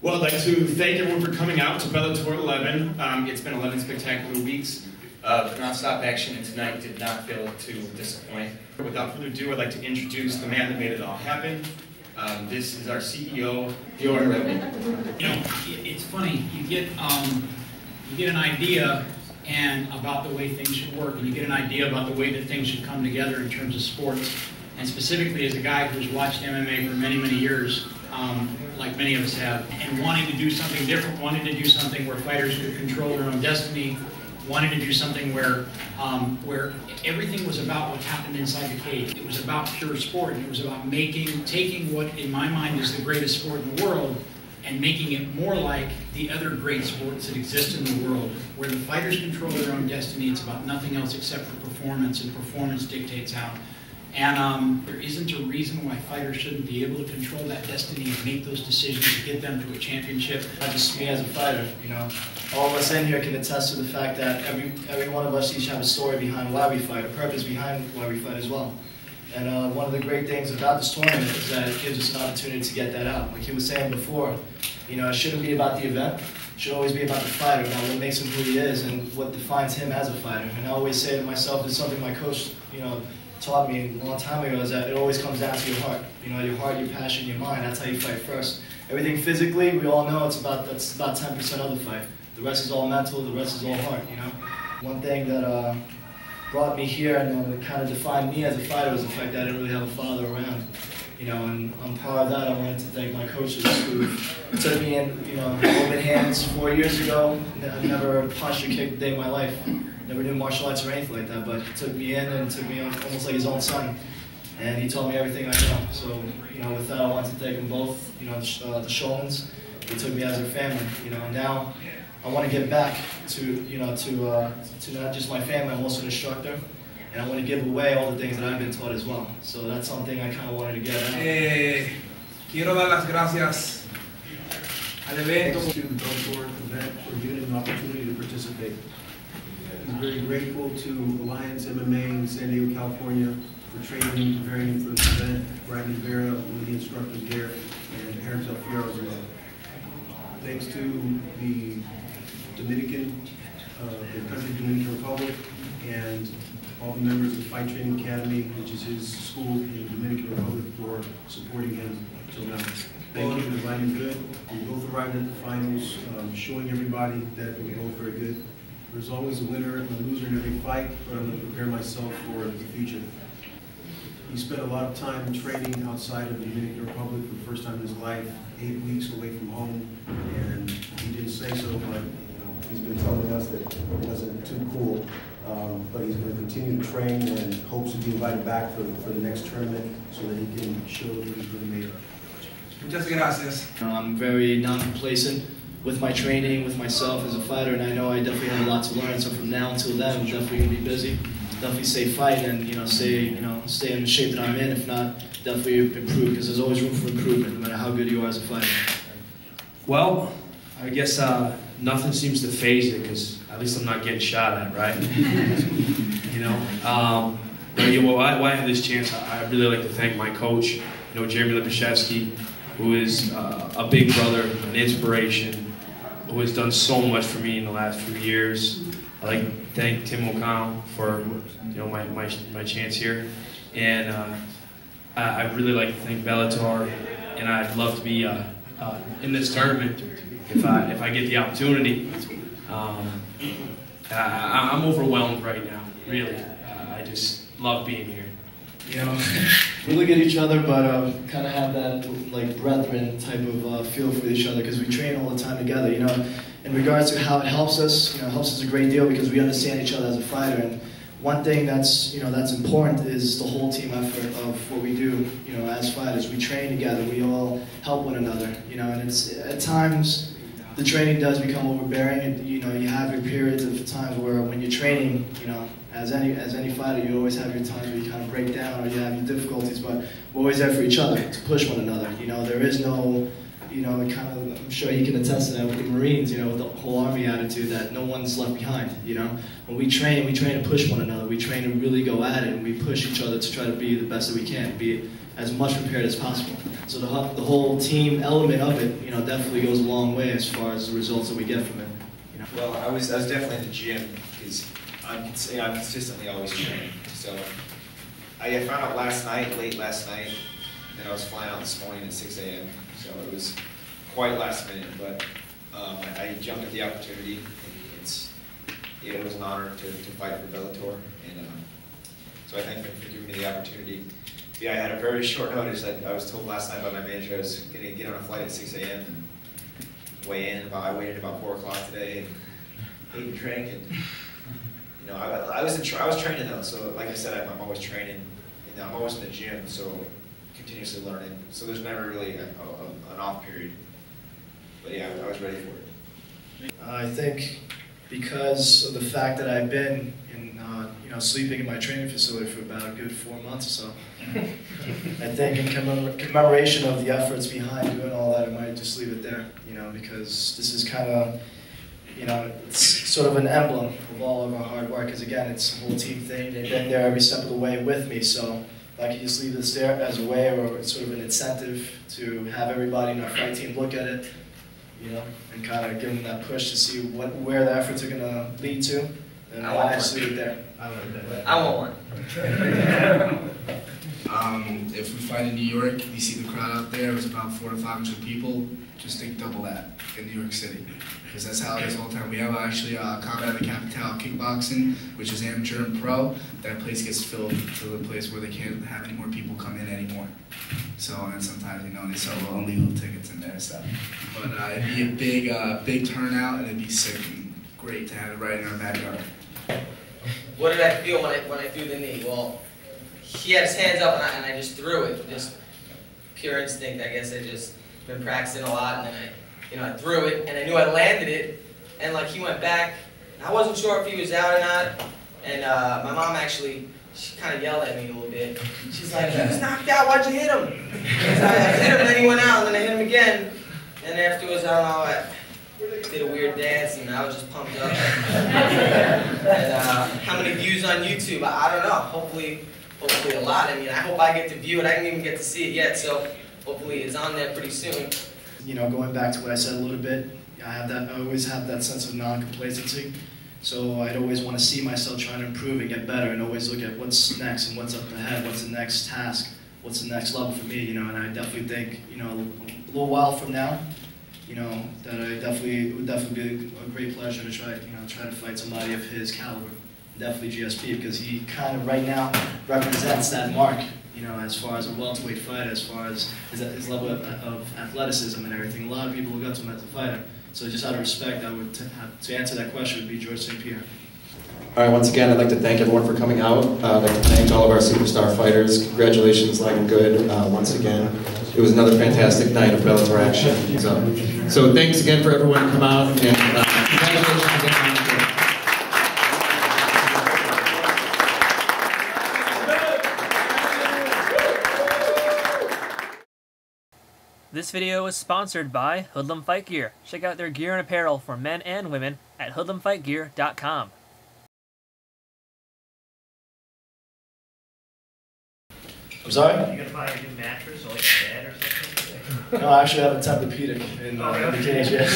Well, I'd like to thank everyone for coming out to Bellator XI. It's been 11 spectacular weeks of non-stop action, and tonight did not fail to disappoint. Without further ado, I'd like to introduce the man that made it all happen. This is our CEO, Bjorn Rebney. You know, it's funny. You get an idea about the way things should work, and you get an idea about the way that things should come together in terms of sports. And specifically, as a guy who's watched MMA for many, many years, like many of us have, and wanting to do something different, wanting to do something where fighters could control their own destiny, wanting to do something where everything was about what happened inside the cage. It was about pure sport, and it was about taking what, in my mind, is the greatest sport in the world, and making it more like the other great sports that exist in the world, where the fighters control their own destiny. It's about nothing else except for performance, and performance dictates how. And there isn't a reason why fighters shouldn't be able to control that destiny and make those decisions to get them to a championship. Not just me as a fighter, you know. All of us in here can attest to the fact that every one of us each have a story behind why we fight, a purpose behind why we fight as well. And one of the great things about this tournament is that it gives us an opportunity to get that out. Like he was saying before, you know, it shouldn't be about the event. It should always be about the fighter, about what makes him who he is and what defines him as a fighter. And I always say to myself, it's something my coach, you know, taught me a long time ago, is that it always comes down to your heart. You know, your heart, your passion, your mind, that's how you fight first. Everything physically, we all know that's about 10% of the fight. The rest is all mental, the rest is all heart, you know. One thing that brought me here and kind of defined me as a fighter was the fact that I didn't really have a father around. You know, and on part of that, I wanted to thank my coaches who took me in, you know, open hands 4 years ago. I never punched or kicked a day in my life. Never did martial arts or anything like that, but he took me in and took me on almost like his own son. And he taught me everything I know. So, you know, with that, I wanted to thank them both, you know, the Shulmans. They took me as their family, you know, and now I want to give back to, you know, to not just my family, I'm also an instructor. And I want to give away all the things that I've been taught as well. So that's something I kind of wanted to get out. Quiero dar las gracias al evento. To the Bellator event for giving him an opportunity to participate. He's very grateful to Alliance MMA in San Diego, California for training him, preparing him for this event. Jimmie Rivera, one of the instructors there, and Aaron Fierro as well. Thanks to the Dominican, the country Dominican Republic, and all the members of the Fight Training Academy, which is his school in the Dominican Republic, for supporting him till now. Thank you to Lyman Good. We both arrived at the finals, showing everybody that we're both very good. There's always a winner and a loser in every fight, but I'm going to prepare myself for the future. He spent a lot of time training outside of the Dominican Republic for the first time in his life, 8 weeks away from home, and he didn't say so, but you know, he's been telling us that it wasn't too cool. But he's going to continue to train and hopes to be invited back for the next tournament so that he can show that he's really made it. Muchas gracias. I'm very non-complacent with my training, with myself as a fighter, and I know I definitely have a lot to learn. So from now until then, I'm definitely going to be busy. Definitely stay fighting and stay in the shape that I'm in. If not, definitely improve, because there's always room for improvement, no matter how good you are as a fighter. Well, I guess nothing seems to faze it, because at least I'm not getting shot at, right? You know. But you know, while I have this chance, I really like to thank my coach, you know, Jimmie Rivera, who is a big brother, an inspiration, who has done so much for me in the last few years. I like to thank Tim O'Connell for, you know, my chance here, and I'd really like to thank Bellator, and I'd love to be in this tournament if I get the opportunity. I'm overwhelmed right now, really. I just love being here. You know, we look at each other, but kind of have that like brethren type of feel for each other, because we train all the time together. You know, in regards to how it helps us, you know, it helps us a great deal because we understand each other as a fighter. And one thing that's important is the whole team effort of what we do. You know, as fighters, we train together. We all help one another. You know, and it's at times the training does become overbearing. And, you know, you have your periods of times where when you're training, you know, as any fighter, you always have your times where you kind of break down or you have your difficulties, but we're always there for each other, to push one another. You know, there is no, you know, I'm sure you can attest to that with the Marines, you know, with the whole Army attitude that no one's left behind, you know. When we train to push one another. We train to really go at it, and we push each other to try to be the best that we can, be as much prepared as possible. So the whole team element of it, you know, definitely goes a long way as far as the results that we get from it. You know? Well, I was definitely in the gym because I'm consistently always training. So I found out late last night, that I was flying out this morning at 6 a.m. So it was quite last minute, but I jumped at the opportunity. And it was an honor to fight for Bellator, and so I thank them for giving me the opportunity. Yeah, I had a very short notice. I was told last night by my manager I was going to get on a flight at 6 a.m. and weigh in. I waited about 4 o'clock today and ate and drank, and you know, I was training though. So like I said, I'm always training, and I'm always in the gym, so continuously learning. So there's never really an off period. But yeah, I was ready for it. I think because of the fact that I've been in, you know, sleeping in my training facility for about a good 4 months or so, I think in commemoration of the efforts behind doing all that, I might just leave it there, you know, because this is kind of, you know, it's sort of an emblem of all of our hard work, because again, it's a whole team thing. They've been there every step of the way with me, so if I could just leave this there as a way, or sort of an incentive to have everybody in our fight team look at it, you know, and kind of give them that push to see where the efforts are going to lead to, and I just leave it there. I want one. If we fight in New York, you see the crowd out there, it's about 400 to 500 people. Just think double that in New York City, because that's how it is all the time. We have actually Combat of the Capital Kickboxing, which is amateur and pro. That place gets filled to the place where they can't have any more people come in anymore. So, and sometimes, you know, they sell illegal tickets in there and stuff. But it'd be a big turnout, and it'd be sick and great to have it right in our backyard. What did I feel when I threw the knee? Well, he had his hands up, and I just threw it. Just pure instinct, I guess. I just been practicing a lot, and then I threw it, and I knew I landed it, and like he went back. I wasn't sure if he was out or not, and my mom actually, she kind of yelled at me a little bit. She's like, "He was knocked out. Why'd you hit him?" So I hit him, and then he went out, and then I hit him again, and afterwards, I don't know, I did a weird dance, and I was just pumped up. And how many views on YouTube? I don't know. Hopefully a lot. I mean, I hope I get to view it. I didn't even get to see it yet, so hopefully it's on there pretty soon. You know, going back to what I said a little bit, I always have that sense of non-complacency. So I'd always want to see myself trying to improve and get better, and always look at what's next and what's up ahead, what's the next task, what's the next level for me, you know. And I definitely think, you know, a little while from now, you know, that it would definitely be a great pleasure to try to fight somebody of his caliber. Definitely GSP, because he kind of right now represents that mark, you know, as far as a welterweight fighter, as far as his level of athleticism and everything. A lot of people look up to him as a fighter. So just out of respect, I would to answer that question would be George St. Pierre. All right, once again, I'd like to thank everyone for coming out. I'd like to thank all of our superstar fighters. Congratulations, Lyman Good, once again. It was another fantastic night of Bellator action. So thanks again for everyone to come out, and congratulations again. This video is sponsored by Hoodlum Fight Gear. Check out their gear and apparel for men and women at hoodlumfightgear.com. I'm sorry? Are you going to buy a new mattress or like a bed or something? No, I actually have a Tempur-Pedic in the cage, yeah.